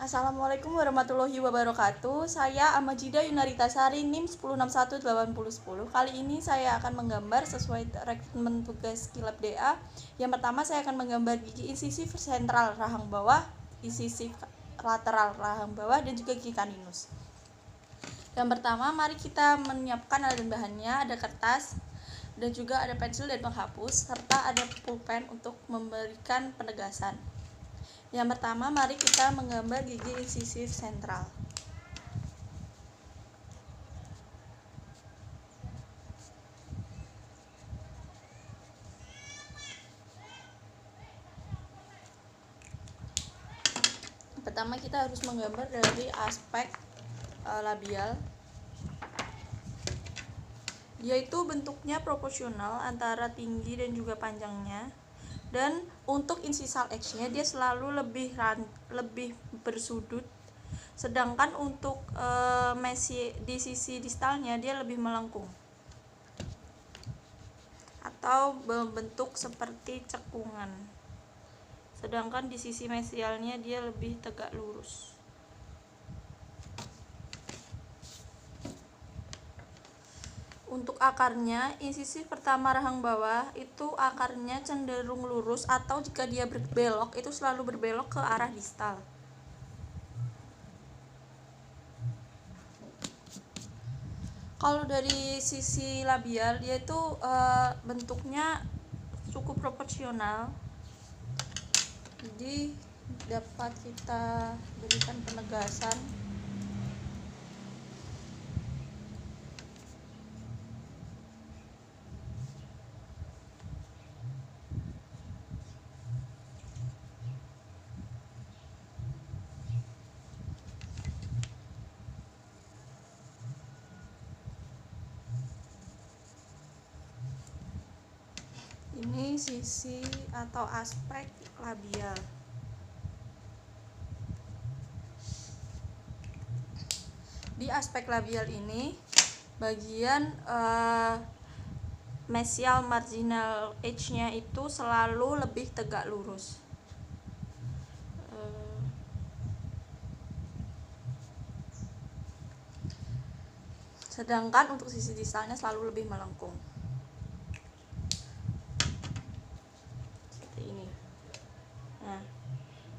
Assalamualaikum warahmatullahi wabarakatuh. Saya Amajida Yunaritasari NIM 10618010. Kali ini saya akan menggambar sesuai rekrutmen tugas kilab DA. Yang pertama saya akan menggambar gigi insisif sentral rahang bawah, insisif lateral rahang bawah, dan juga gigi kaninus. Yang pertama, mari kita menyiapkan alat dan bahannya. Ada kertas dan juga ada pensil dan penghapus, serta ada pulpen untuk memberikan penegasan. Yang pertama, mari kita menggambar gigi insisif sentral. Pertama kita harus menggambar dari aspek labial, yaitu bentuknya proporsional antara tinggi dan juga panjangnya. Dan untuk incisal X-nya dia selalu lebih bersudut, sedangkan untuk di sisi distalnya dia lebih melengkung atau berbentuk seperti cekungan, sedangkan di sisi mesialnya dia lebih tegak lurus. Untuk akarnya, insisif pertama rahang bawah itu akarnya cenderung lurus, atau jika dia berbelok itu selalu berbelok ke arah distal. Kalau dari sisi labial, dia itu bentuknya cukup proporsional, jadi dapat kita berikan penegasan. Ini sisi atau aspek labial. Di aspek labial ini bagian mesial marginal edge-nya itu selalu lebih tegak lurus. Sedangkan untuk sisi distalnya selalu lebih melengkung.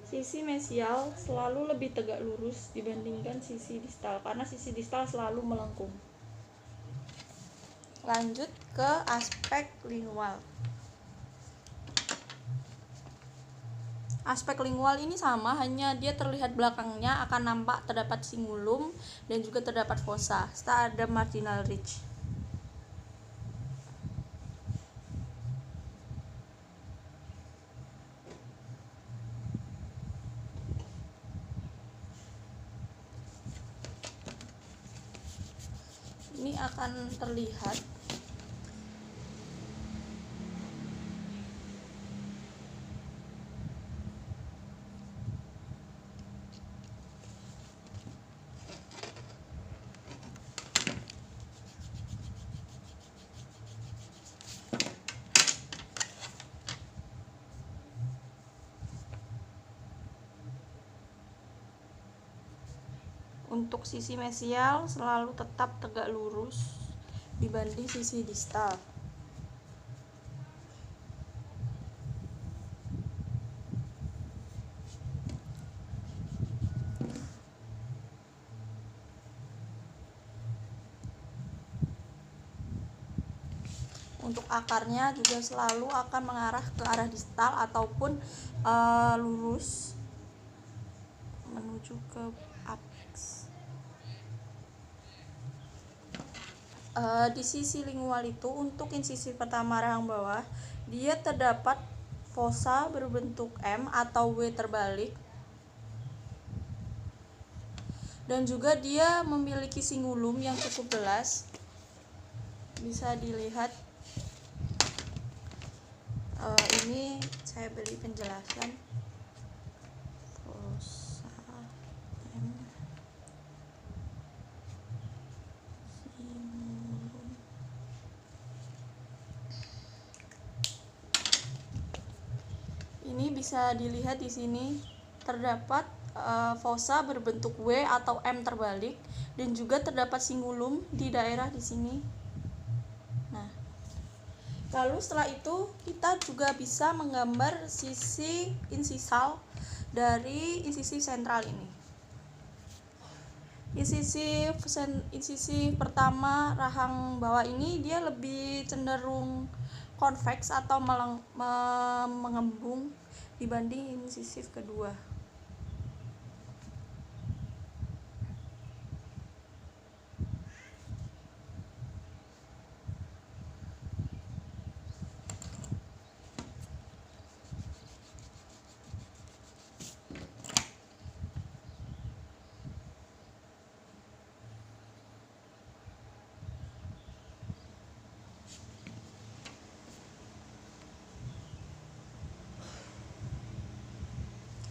Sisi mesial selalu lebih tegak lurus dibandingkan sisi distal, karena sisi distal selalu melengkung. Lanjut ke aspek lingual. Aspek lingual ini sama, hanya dia terlihat belakangnya akan nampak terdapat cingulum dan juga terdapat fossa, serta ada marginal ridge. Ini akan terlihat untuk sisi mesial selalu tetap tegak lurus dibanding sisi distal. Untuk akarnya juga selalu akan mengarah ke arah distal ataupun lurus menuju ke apex. Di sisi lingual itu untuk insisi pertama rahang bawah dia terdapat fossa berbentuk M atau W terbalik, dan juga dia memiliki cingulum yang cukup jelas, bisa dilihat. Ini saya beri penjelasan fossa M cingulum. Ini bisa dilihat di sini terdapat fossa berbentuk W atau M terbalik, dan juga terdapat singulum di daerah di sini. Nah, lalu setelah itu kita juga bisa menggambar sisi insisal dari insisi sentral ini. Insisi pertama rahang bawah ini dia lebih cenderung konveks atau mengembung dibanding insisi kedua.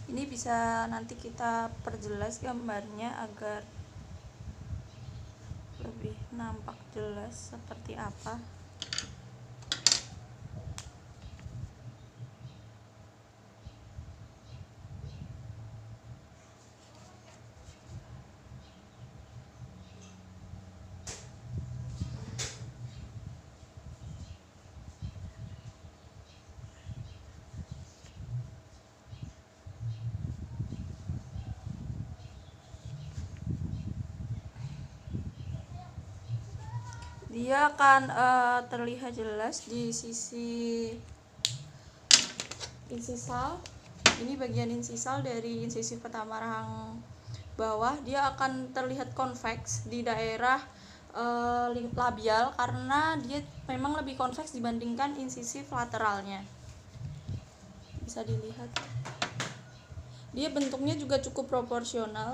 Ini bisa nanti kita perjelas gambarnya agar lebih nampak jelas seperti apa. Dia akan terlihat jelas di sisi insisal. Ini bagian insisal dari insisi pertama rahang bawah. Dia akan terlihat konveks di daerah labial karena dia memang lebih konveks dibandingkan insisi lateralnya. Bisa dilihat. Dia bentuknya juga cukup proporsional.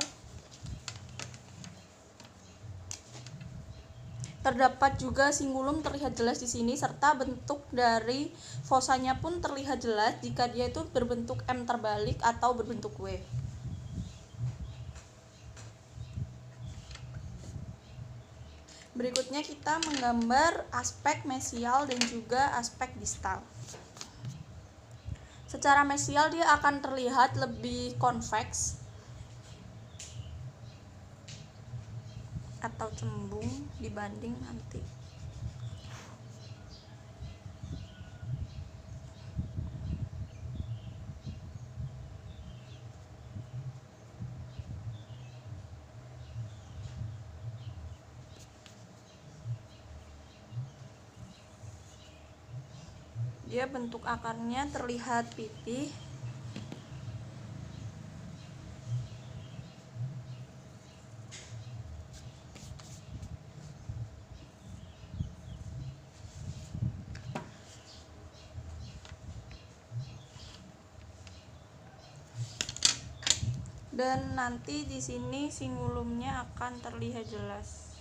Terdapat juga singulum terlihat jelas di sini, serta bentuk dari fossanya pun terlihat jelas jika dia itu berbentuk M terbalik atau berbentuk W. Berikutnya kita menggambar aspek mesial dan juga aspek distal. Secara mesial dia akan terlihat lebih konveks atau cembung dibanding nanti. Dia bentuk akarnya terlihat pipih. Dan nanti di sini singulumnya akan terlihat jelas.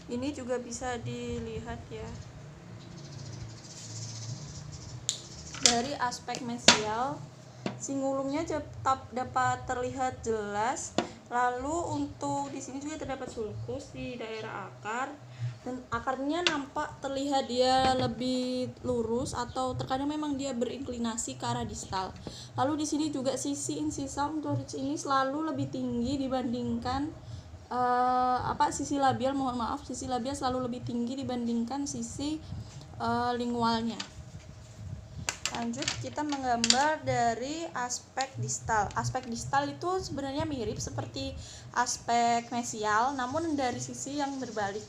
Ini juga bisa dilihat ya. Dari aspek mesial, singulumnya tetap dapat terlihat jelas. Lalu untuk di sini juga terdapat sulcus di daerah akar, dan akarnya nampak terlihat dia lebih lurus atau terkadang memang dia berinklinasi ke arah distal. Lalu di sini juga sisi insisal untuk ini selalu lebih tinggi dibandingkan sisi labial, sisi labial selalu lebih tinggi dibandingkan sisi lingualnya. Lanjut kita menggambar dari aspek distal. Aspek distal itu sebenarnya mirip seperti aspek mesial, namun dari sisi yang berbalik.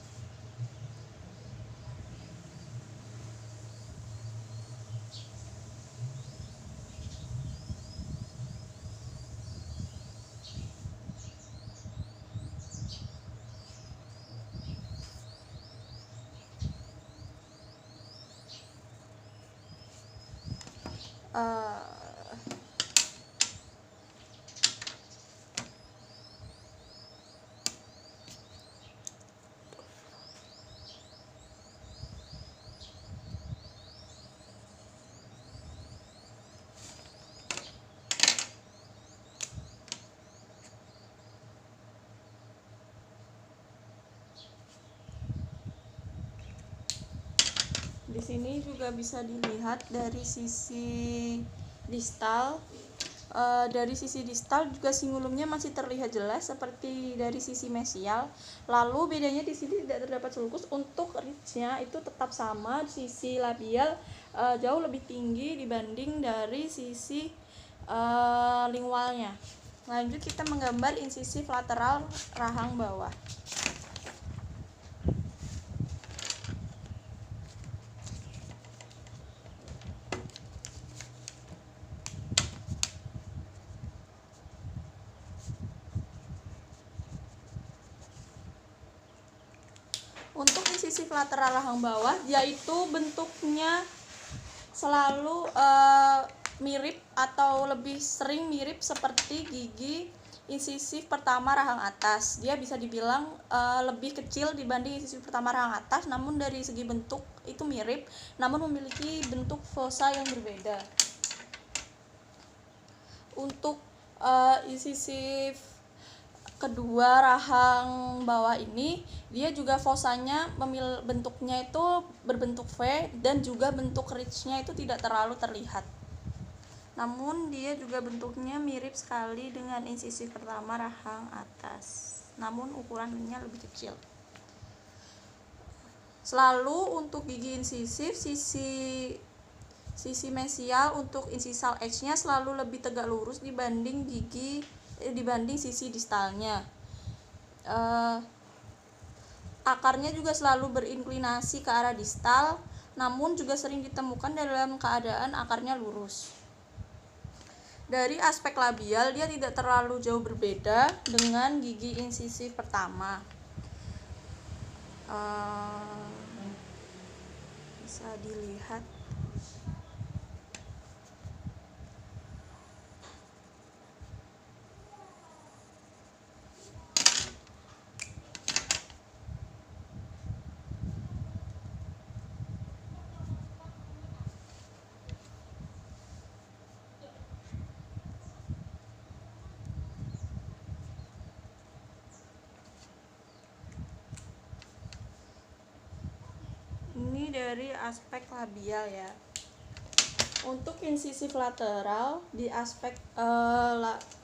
Di sini juga bisa dilihat dari sisi distal. Dari sisi distal juga singulumnya masih terlihat jelas seperti dari sisi mesial. Lalu bedanya di sini tidak terdapat sulcus. Untuk ridge-nya itu tetap sama, sisi labial jauh lebih tinggi dibanding dari sisi lingualnya. Lanjut kita menggambar insisif lateral rahang bawah. Untuk insisif lateral rahang bawah, yaitu bentuknya selalu mirip atau lebih sering mirip seperti gigi insisif pertama rahang atas. Dia bisa dibilang lebih kecil dibanding insisif pertama rahang atas, namun dari segi bentuk itu mirip, namun memiliki bentuk fossa yang berbeda. Untuk insisif kedua rahang bawah ini, dia juga fossanya bentuknya itu berbentuk V dan juga bentuk ridge-nya itu tidak terlalu terlihat. Namun dia juga bentuknya mirip sekali dengan insisif pertama rahang atas, namun ukurannya lebih kecil. Selalu untuk gigi insisif, sisi mesial untuk insisal edge-nya selalu lebih tegak lurus dibanding sisi distalnya. Akarnya juga selalu berinklinasi ke arah distal, namun juga sering ditemukan dalam keadaan akarnya lurus. Dari aspek labial, dia tidak terlalu jauh berbeda dengan gigi insisif pertama. Bisa dilihat. Ini dari aspek labial ya. Untuk insisif lateral di aspek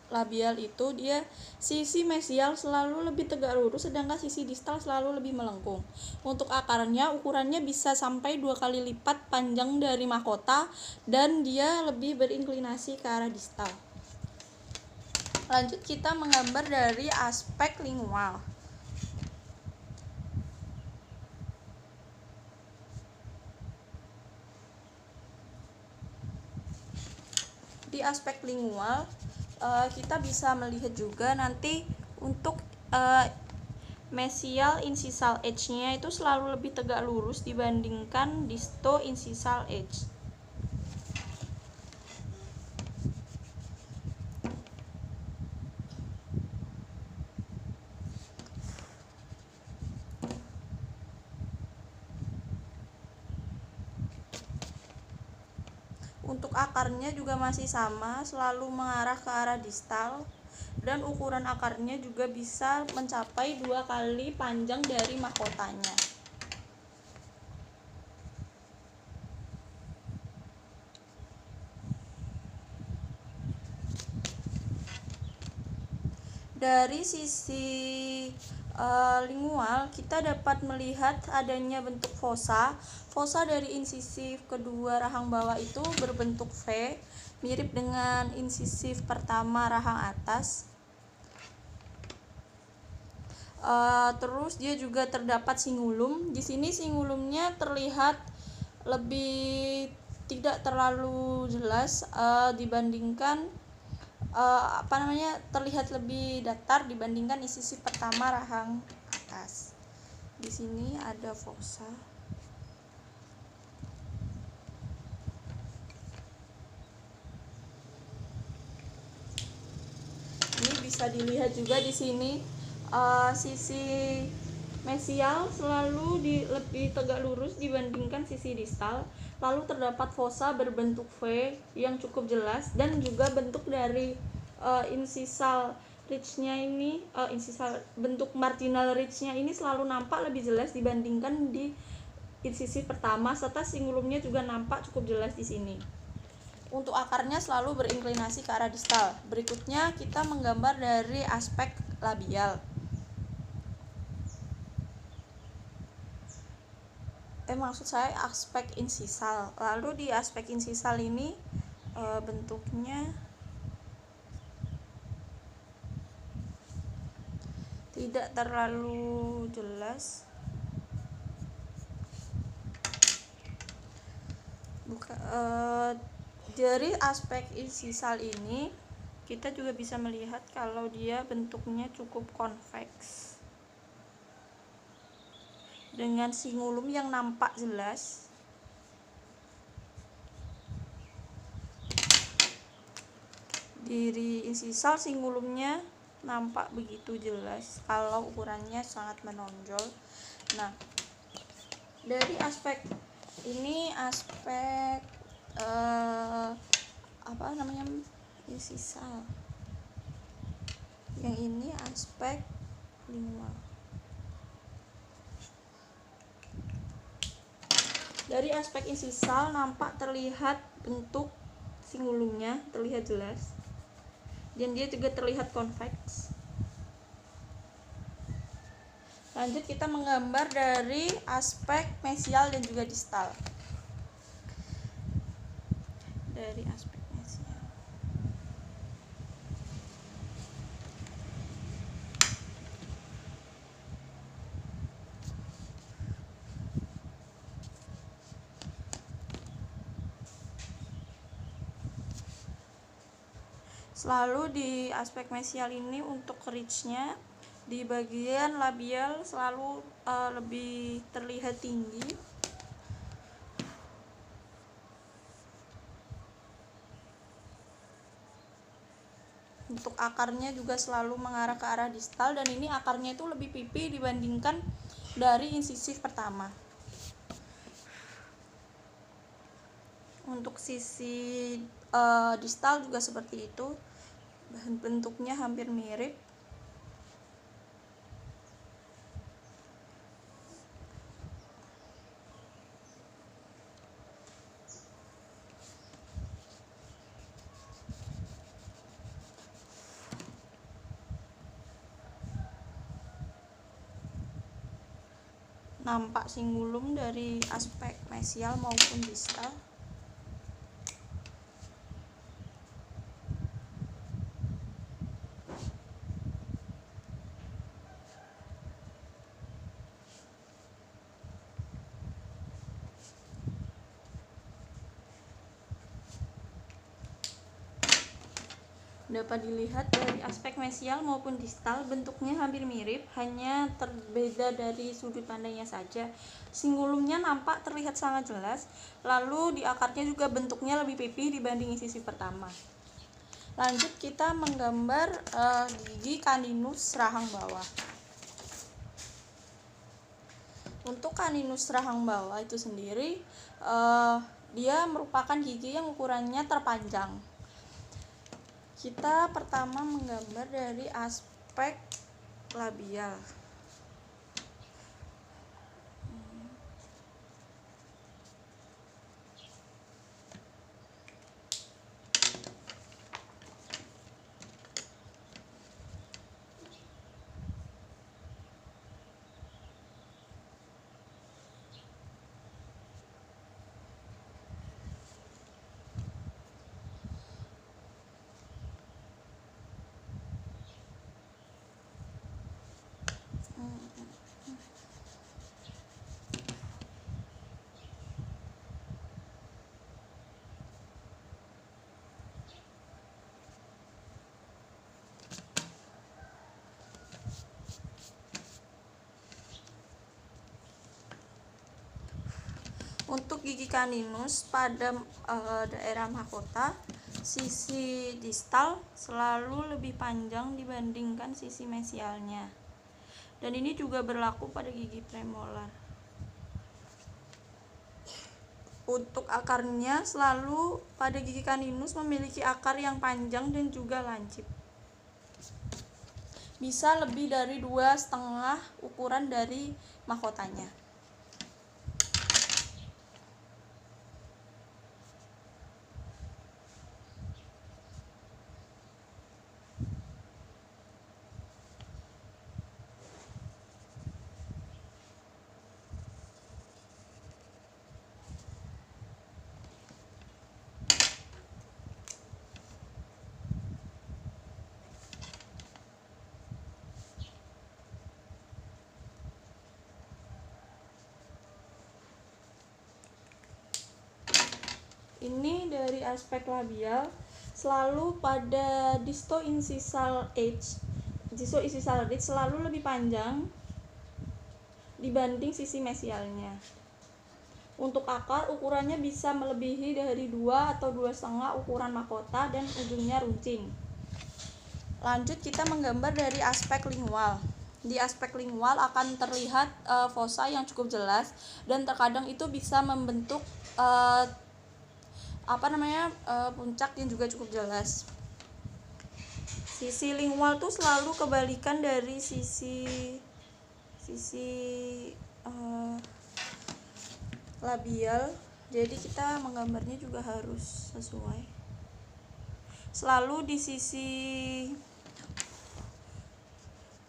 labial itu dia sisi mesial selalu lebih tegak lurus, sedangkan sisi distal selalu lebih melengkung. Untuk akarnya ukurannya bisa sampai 2 kali lipat panjang dari mahkota dan dia lebih berinklinasi ke arah distal. Lanjut kita menggambar dari aspek lingual. Di aspek lingual kita bisa melihat juga nanti untuk mesial insisal edge-nya itu selalu lebih tegak lurus dibandingkan disto insisal edge. Untuk akarnya juga masih sama, selalu mengarah ke arah distal, dan ukuran akarnya juga bisa mencapai 2 kali panjang dari mahkotanya. Dari sisi lingual kita dapat melihat adanya bentuk fossa. Fossa dari insisif kedua rahang bawah itu berbentuk V, mirip dengan insisif pertama rahang atas. Terus dia juga terdapat singulum. Di sini singulumnya terlihat lebih tidak terlalu jelas dibandingkan terlihat lebih datar dibandingkan insisif pertama rahang atas. Di sini ada fossa. Bisa dilihat juga di sini sisi mesial selalu lebih tegak lurus dibandingkan sisi distal. Lalu terdapat fossa berbentuk V yang cukup jelas, dan juga bentuk dari incisal ridge-nya ini, bentuk marginal ridge-nya ini selalu nampak lebih jelas dibandingkan di insisi pertama, serta singulumnya juga nampak cukup jelas di sini. Untuk akarnya selalu berinklinasi ke arah distal. Berikutnya kita menggambar dari aspek labial. Maksud saya aspek insisal. Lalu di aspek insisal ini bentuknya tidak terlalu jelas. Dari aspek insisal ini kita juga bisa melihat kalau dia bentuknya cukup konveks dengan singulum yang nampak jelas. Di insisal singulumnya nampak begitu jelas kalau ukurannya sangat menonjol. Nah, dari aspek ini, aspek insisal. Yang ini aspek 5. Dari aspek insisal nampak terlihat bentuk singulumnya terlihat jelas, dan dia juga terlihat konveks. Lanjut kita menggambar dari aspek mesial dan juga distal. Dari aspek mesial, selalu di aspek mesial ini untuk ridge-nya di bagian labial selalu lebih terlihat tinggi. Untuk akarnya juga selalu mengarah ke arah distal, dan ini akarnya itu lebih pipih dibandingkan dari insisi pertama. Untuk sisi distal juga seperti itu, bentuknya hampir mirip. Nampak singulum dari aspek mesial maupun distal. Dapat dilihat dari aspek mesial maupun distal bentuknya hampir mirip, hanya berbeda dari sudut pandangnya saja. Singulumnya nampak terlihat sangat jelas, lalu di akarnya juga bentuknya lebih pipih dibanding sisi pertama. Lanjut kita menggambar gigi caninus rahang bawah. Untuk caninus rahang bawah itu sendiri dia merupakan gigi yang ukurannya terpanjang. Kita pertama menggambar dari aspek labial. Untuk gigi caninus pada daerah mahkota Sisi distal selalu lebih panjang dibandingkan sisi mesialnya. Dan ini juga berlaku pada gigi premolar. Untuk akarnya selalu pada gigi caninus memiliki akar yang panjang dan juga lancip. Bisa lebih dari 2,5 ukuran dari mahkotanya. Ini dari aspek labial, selalu pada distoincisal ridge selalu lebih panjang dibanding sisi mesialnya. Untuk akar ukurannya bisa melebihi dari 2 atau 2,5 ukuran mahkota dan ujungnya runcing. Lanjut kita menggambar dari aspek lingual. Di aspek lingual akan terlihat fossa yang cukup jelas dan terkadang itu bisa membentuk puncak yang juga cukup jelas. Sisi lingual tuh selalu kebalikan dari sisi labial, jadi kita menggambarnya juga harus sesuai. Selalu di sisi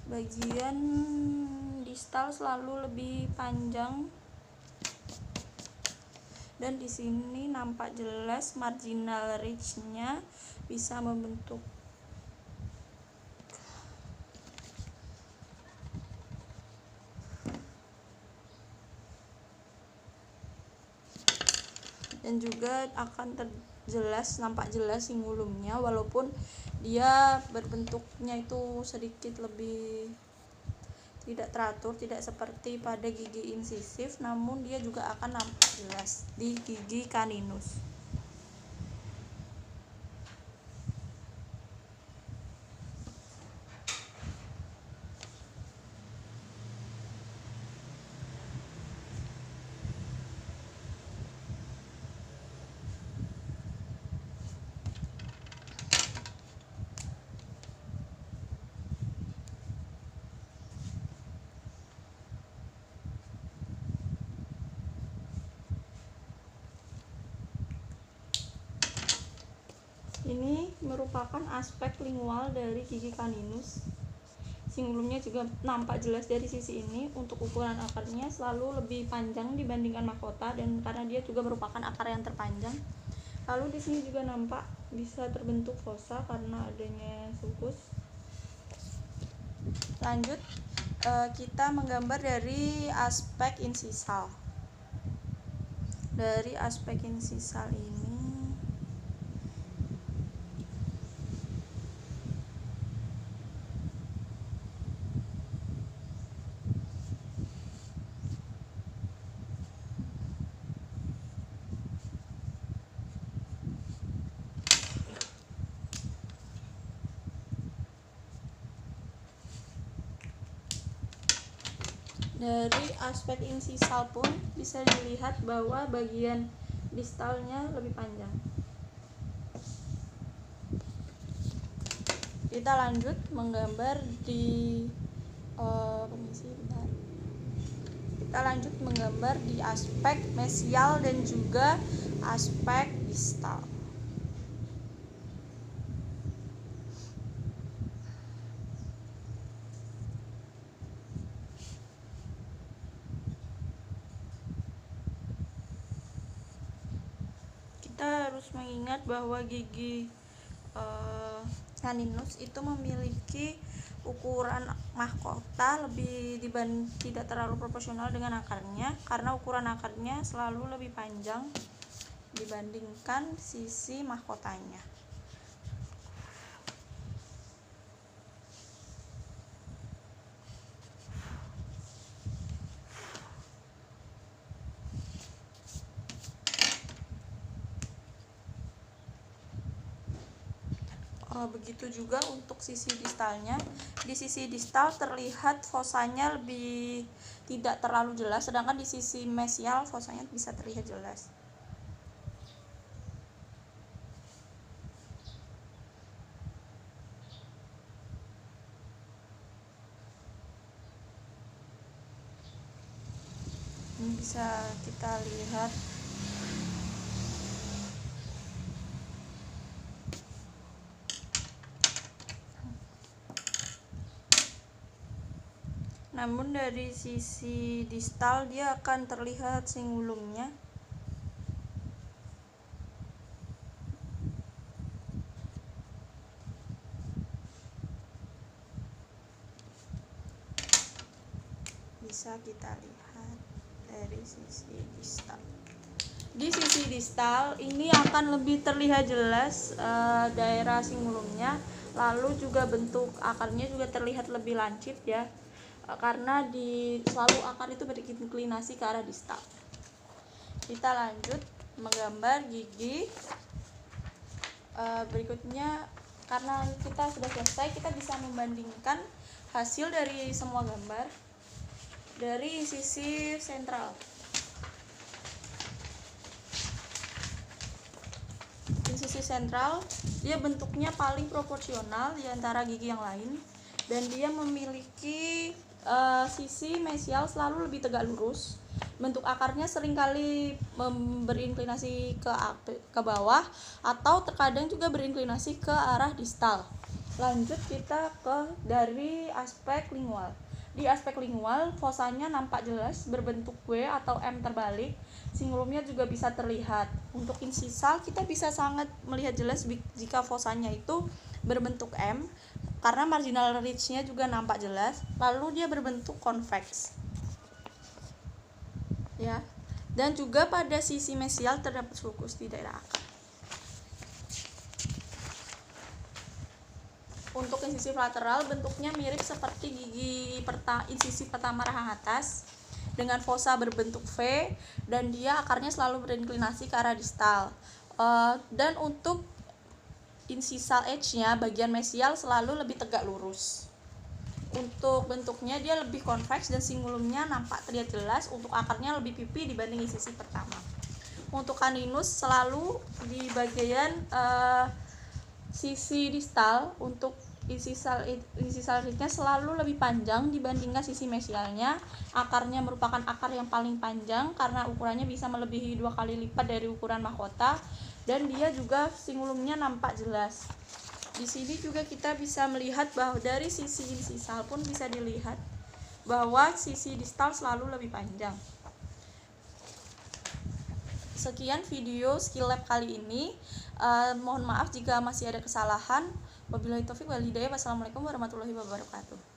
bagian distal selalu lebih panjang. Dan di sini nampak jelas marginal ridge-nya bisa membentuk. Dan juga akan nampak jelas singulumnya, walaupun dia berbentuknya itu sedikit lebih tidak teratur, tidak seperti pada gigi insisif, namun dia juga akan nampak jelas di gigi caninus. Ini merupakan aspek lingual dari gigi caninus. Singulumnya juga nampak jelas dari sisi ini. Untuk ukuran akarnya selalu lebih panjang dibandingkan mahkota, dan karena dia juga merupakan akar yang terpanjang. Lalu di sini juga nampak bisa terbentuk fossa karena adanya sulcus. Lanjut kita menggambar dari aspek insisal. Dari aspek insisal ini dari aspek insisal pun bisa dilihat bahwa bagian distalnya lebih panjang. Kita lanjut menggambar di kita lanjut menggambar di aspek mesial dan juga aspek distal. Kita harus mengingat bahwa gigi caninus itu memiliki ukuran mahkota tidak terlalu proporsional dengan akarnya, karena ukuran akarnya selalu lebih panjang dibandingkan sisi mahkotanya. Begitu juga untuk sisi distalnya. Di sisi distal terlihat fosanya lebih tidak terlalu jelas, sedangkan di sisi mesial fosanya bisa terlihat jelas. Ini bisa kita lihat namun dari sisi distal dia akan terlihat singlumnya. Bisa kita lihat dari sisi distal. Di sisi distal ini akan lebih terlihat jelas daerah singlumnya, lalu juga bentuk akarnya juga terlihat lebih lancip ya, karena selalu akar itu berinklinasi ke arah distal. Kita lanjut menggambar gigi. Berikutnya, karena kita sudah selesai, kita bisa membandingkan hasil dari semua gambar dari sisi sentral. Di sisi sentral, dia bentuknya paling proporsional di antara gigi yang lain, dan dia memiliki sisi mesial selalu lebih tegak lurus. Bentuk akarnya seringkali berinklinasi ke bawah atau terkadang juga berinklinasi ke arah distal. Lanjut kita dari aspek lingual. Di aspek lingual, fosanya nampak jelas berbentuk W atau M terbalik. Singlumnya juga bisa terlihat. Untuk insisal kita bisa sangat melihat jelas jika fosanya itu berbentuk M, karena marginal ridge-nya juga nampak jelas. Lalu dia berbentuk convex. Ya. Dan juga pada sisi mesial terdapat sulcus di daerah akar. Untuk insisi lateral bentuknya mirip seperti insisi pertama rahang atas dengan fosa berbentuk V, dan dia akarnya selalu berinklinasi ke arah distal. Dan untuk insisal edge-nya bagian mesial selalu lebih tegak lurus. Untuk bentuknya dia lebih convex dan singlumnya nampak terlihat jelas. Untuk akarnya lebih pipi dibanding insisi pertama. Untuk caninus selalu di bagian sisi distal. Untuk insisal ridge-nya selalu lebih panjang dibandingkan sisi mesialnya. Akarnya merupakan akar yang paling panjang karena ukurannya bisa melebihi 2 kali lipat dari ukuran mahkota, dan dia juga singlumnya nampak jelas. Di sini juga kita bisa melihat bahwa dari sisi insisal pun bisa dilihat bahwa sisi distal selalu lebih panjang. Sekian video skill lab kali ini. Mohon maaf jika masih ada kesalahan. Wabillahi taufiq wal hidayah. Wassalamualaikum warahmatullahi wabarakatuh.